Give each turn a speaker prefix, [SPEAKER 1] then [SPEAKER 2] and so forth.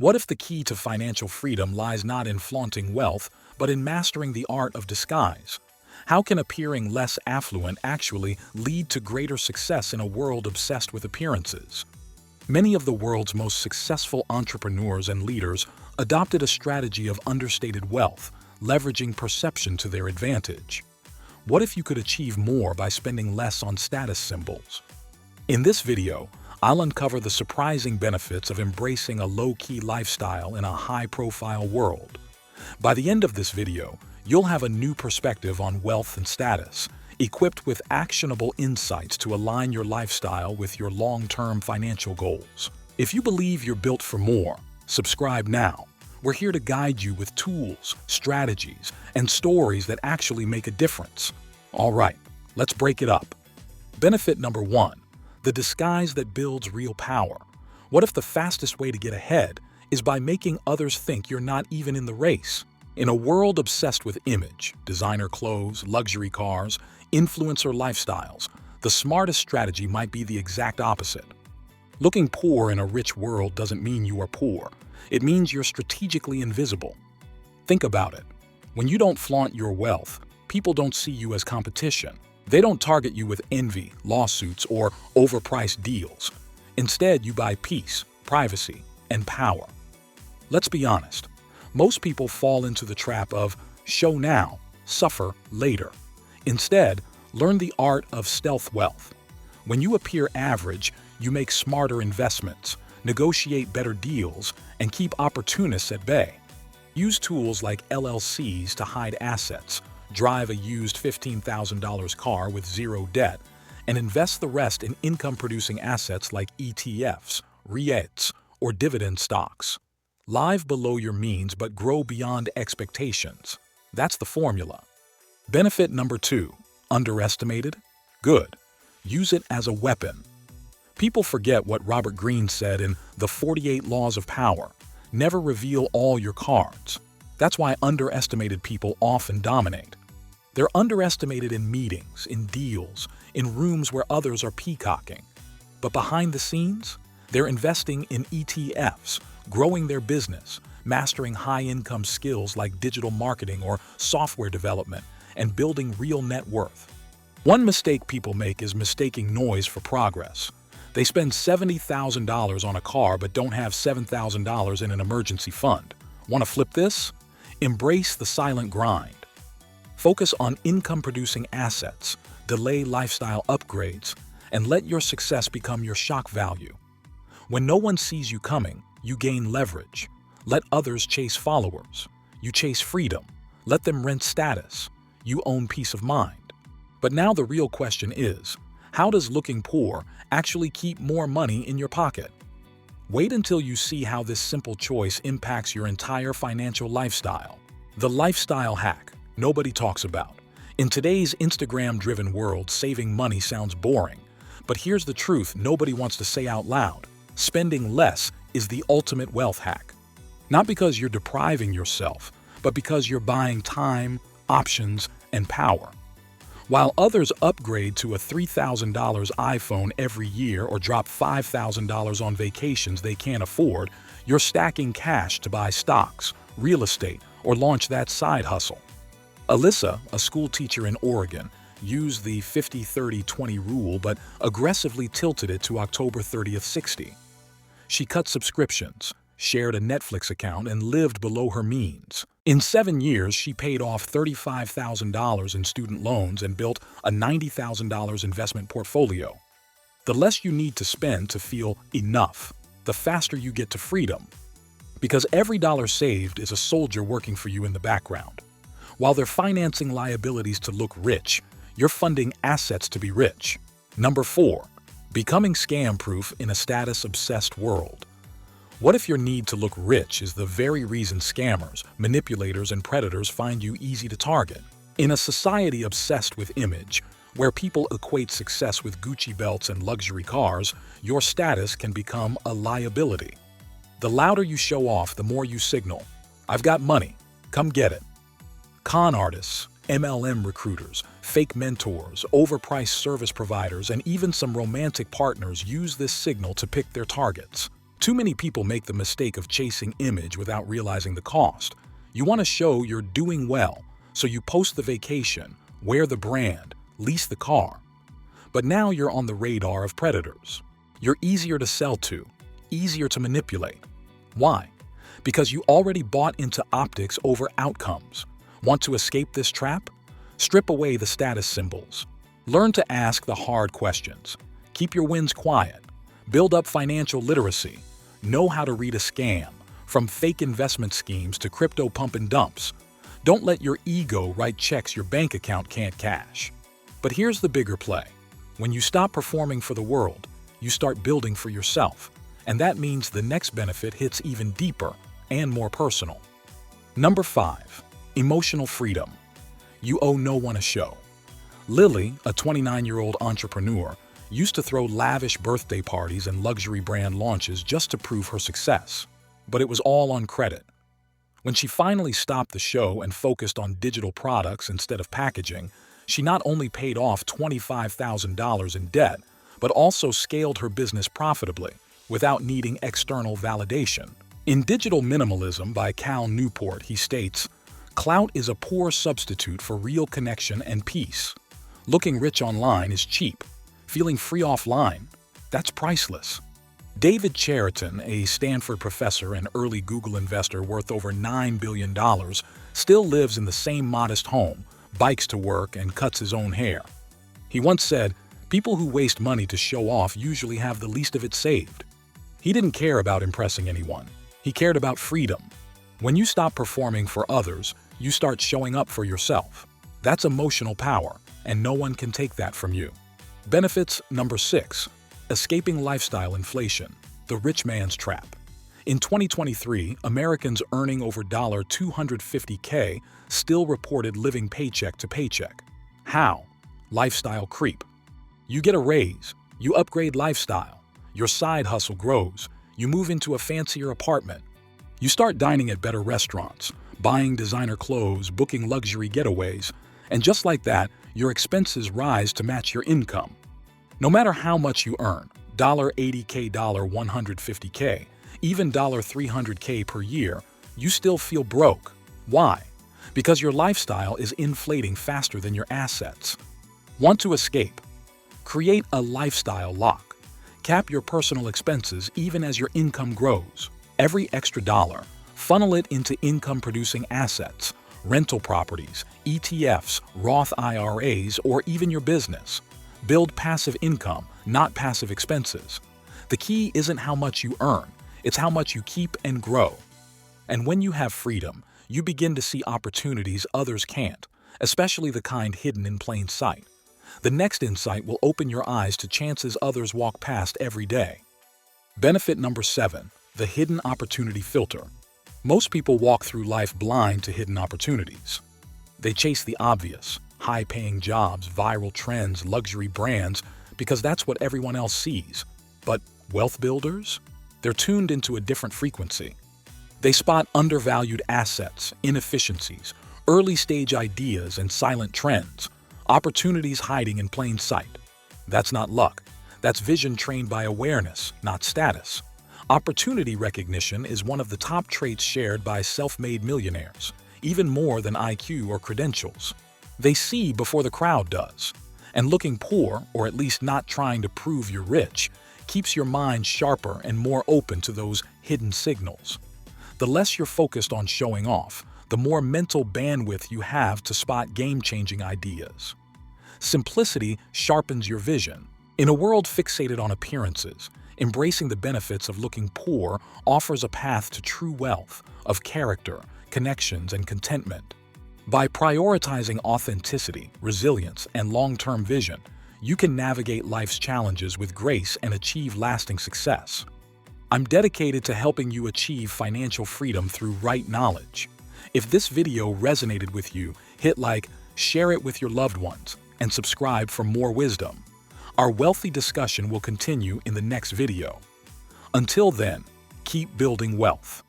[SPEAKER 1] What if the key to financial freedom lies not in flaunting wealth, but in mastering the art of disguise? How can appearing less affluent actually lead to greater success in a world obsessed with appearances? Many of the world's most successful entrepreneurs and leaders adopted a strategy of understated wealth, leveraging perception to their advantage. What if you could achieve more by spending less on status symbols? In this video, I'll uncover the surprising benefits of embracing a low-key lifestyle in a high-profile world. By the end of this video, you'll have a new perspective on wealth and status, equipped with actionable insights to align your lifestyle with your long-term financial goals. If you believe you're built for more, subscribe now. We're here to guide you with tools, strategies, and stories that actually make a difference. All right, let's break it up. Benefit number 1. The disguise that builds real power. What if the fastest way to get ahead is by making others think you're not even in the race? In a world obsessed with image, designer clothes, luxury cars, influencer lifestyles, the smartest strategy might be the exact opposite. Looking poor in a rich world doesn't mean you are poor. It means you're strategically invisible. Think about it. When you don't flaunt your wealth, people don't see you as competition. They don't target you with envy, lawsuits, or overpriced deals. Instead, you buy peace, privacy, and power. Let's be honest. Most people fall into the trap of show now, suffer later. Instead, learn the art of stealth wealth. When you appear average, you make smarter investments, negotiate better deals, and keep opportunists at bay. Use tools like LLCs to hide assets, drive a used $15,000 car with zero debt, and invest the rest in income-producing assets like ETFs, REITs, or dividend stocks. Live below your means but grow beyond expectations. That's the formula. Benefit number 2. Underestimated? Good. Use it as a weapon. People forget what Robert Greene said in The 48 Laws of Power. Never reveal all your cards. That's why underestimated people often dominate. They're underestimated in meetings, in deals, in rooms where others are peacocking. But behind the scenes, they're investing in ETFs, growing their business, mastering high-income skills like digital marketing or software development, and building real net worth. One mistake people make is mistaking noise for progress. They spend $70,000 on a car but don't have $7,000 in an emergency fund. Want to flip this? Embrace the silent grind. Focus on income-producing assets, delay lifestyle upgrades, and let your success become your shock value. When no one sees you coming, you gain leverage. Let others chase followers. You chase freedom. Let them rent status. You own peace of mind. But now the real question is, how does looking poor actually keep more money in your pocket? Wait until you see how this simple choice impacts your entire financial lifestyle. The lifestyle hack nobody talks about. In today's Instagram-driven world, saving money sounds boring. But here's the truth nobody wants to say out loud. Spending less is the ultimate wealth hack. Not because you're depriving yourself, but because you're buying time, options, and power. While others upgrade to a $3,000 iPhone every year or drop $5,000 on vacations they can't afford, you're stacking cash to buy stocks, real estate, or launch that side hustle. Alyssa, a school teacher in Oregon, used the 50-30-20 rule but aggressively tilted it to October 30th 60. She cut subscriptions, shared a Netflix account, and lived below her means. In 7 years, she paid off $35,000 in student loans and built a $90,000 investment portfolio. The less you need to spend to feel enough, the faster you get to freedom. Because every dollar saved is a soldier working for you in the background. While they're financing liabilities to look rich, you're funding assets to be rich. Number 4. Becoming scam-proof in a status-obsessed world. What if your need to look rich is the very reason scammers, manipulators, and predators find you easy to target? In a society obsessed with image, where people equate success with Gucci belts and luxury cars, your status can become a liability. The louder you show off, the more you signal, "I've got money, come get it." Con artists, MLM recruiters, fake mentors, overpriced service providers, and even some romantic partners use this signal to pick their targets. Too many people make the mistake of chasing image without realizing the cost. You want to show you're doing well, so you post the vacation, wear the brand, lease the car. But now you're on the radar of predators. You're easier to sell to, easier to manipulate. Why? Because you already bought into optics over outcomes. Want to escape this trap? Strip away the status symbols. Learn to ask the hard questions. Keep your wins quiet. Build up financial literacy. Know how to read a scam, from fake investment schemes to crypto pump and dumps. Don't let your ego write checks your bank account can't cash. But here's the bigger play. When you stop performing for the world, you start building for yourself. And that means the next benefit hits even deeper and more personal. Number 5. Emotional freedom. You owe no one a show. Lily, a 29-year-old entrepreneur, used to throw lavish birthday parties and luxury brand launches just to prove her success. But it was all on credit. When she finally stopped the show and focused on digital products instead of packaging, she not only paid off $25,000 in debt, but also scaled her business profitably without needing external validation. In Digital Minimalism by Cal Newport, he states, "Clout is a poor substitute for real connection and peace. Looking rich online is cheap. Feeling free offline, that's priceless." David Cheriton, a Stanford professor and early Google investor worth over $9 billion, still lives in the same modest home, bikes to work, and cuts his own hair. He once said, "People who waste money to show off usually have the least of it saved." He didn't care about impressing anyone. He cared about freedom. When you stop performing for others, you start showing up for yourself. That's emotional power, and no one can take that from you. Benefits number 6. Escaping lifestyle inflation, the rich man's trap. In 2023, Americans earning over $250K still reported living paycheck to paycheck. How? Lifestyle creep. You get a raise, you upgrade lifestyle, your side hustle grows, you move into a fancier apartment. You start dining at better restaurants, buying designer clothes, booking luxury getaways, and just like that, your expenses rise to match your income. No matter how much you earn, $80K, $150K, even $300K per year, you still feel broke. Why? Because your lifestyle is inflating faster than your assets. Want to escape? Create a lifestyle lock. Cap your personal expenses even as your income grows. Every extra dollar, funnel it into income-producing assets, rental properties, ETFs, Roth IRAs, or even your business. Build passive income, not passive expenses. The key isn't how much you earn, it's how much you keep and grow. And when you have freedom, you begin to see opportunities others can't, especially the kind hidden in plain sight. The next insight will open your eyes to chances others walk past every day. Benefit number 7, the hidden opportunity filter. Most people walk through life blind to hidden opportunities. They chase the obvious, high-paying jobs, viral trends, luxury brands, because that's what everyone else sees. But wealth builders? They're tuned into a different frequency. They spot undervalued assets, inefficiencies, early-stage ideas, and silent trends, opportunities hiding in plain sight. That's not luck. That's vision trained by awareness, not status. Opportunity recognition is one of the top traits shared by self-made millionaires, even more than IQ or credentials. They see before the crowd does. And looking poor, or at least not trying to prove you're rich, keeps your mind sharper and more open to those hidden signals. The less you're focused on showing off, the more mental bandwidth you have to spot game-changing ideas. Simplicity sharpens your vision. In a world fixated on appearances, embracing the benefits of looking poor offers a path to true wealth, of character, connections, and contentment. By prioritizing authenticity, resilience, and long-term vision, you can navigate life's challenges with grace and achieve lasting success. I'm dedicated to helping you achieve financial freedom through right knowledge. If this video resonated with you, hit like, share it with your loved ones, and subscribe for more wisdom. Our wealthy discussion will continue in the next video. Until then, keep building wealth.